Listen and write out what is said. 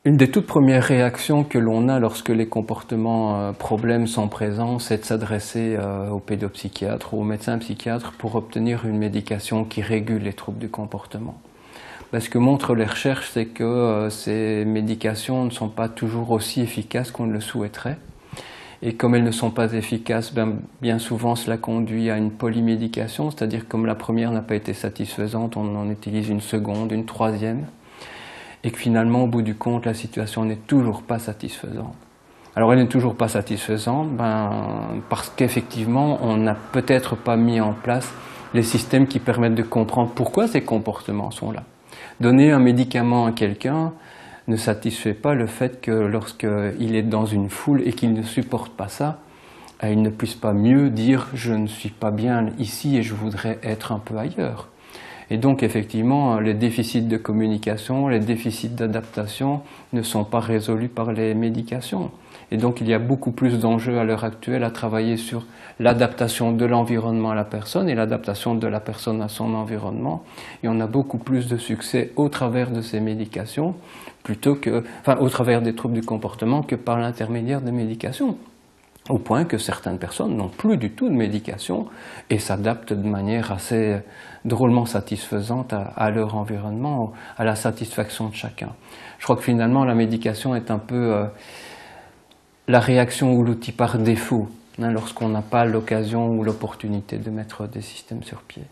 Une des toutes premières réactions que l'on a lorsque les comportements problèmes sont présents, c'est de s'adresser au pédopsychiatre ou au médecin psychiatre pour obtenir une médication qui régule les troubles du comportement. Ce que montrent les recherches, c'est que ces médications ne sont pas toujours aussi efficaces qu'on le souhaiterait. Et comme elles ne sont pas efficaces, bien souvent cela conduit à une polymédication, c'est-à-dire comme la première n'a pas été satisfaisante, on en utilise une seconde, une troisième, et que finalement, au bout du compte, la situation n'est toujours pas satisfaisante. Alors elle n'est toujours pas satisfaisante parce qu'effectivement, on n'a peut-être pas mis en place les systèmes qui permettent de comprendre pourquoi ces comportements sont là. Donner un médicament à quelqu'un ne satisfait pas le fait que lorsqu'il est dans une foule et qu'il ne supporte pas ça, il ne puisse pas mieux dire « je ne suis pas bien ici et je voudrais être un peu ailleurs ». Et donc effectivement, les déficits de communication, les déficits d'adaptation ne sont pas résolus par les médications. Et donc il y a beaucoup plus d'enjeux à l'heure actuelle à travailler sur l'adaptation de l'environnement à la personne et l'adaptation de la personne à son environnement. Et on a beaucoup plus de succès au travers de ces médications, au travers des troubles du comportement que par l'intermédiaire des médications. Au point que certaines personnes n'ont plus du tout de médication et s'adaptent de manière assez drôlement satisfaisante à leur environnement, à la satisfaction de chacun. Je crois que finalement la médication est un peu la réaction ou l'outil par défaut, lorsqu'on n'a pas l'occasion ou l'opportunité de mettre des systèmes sur pied.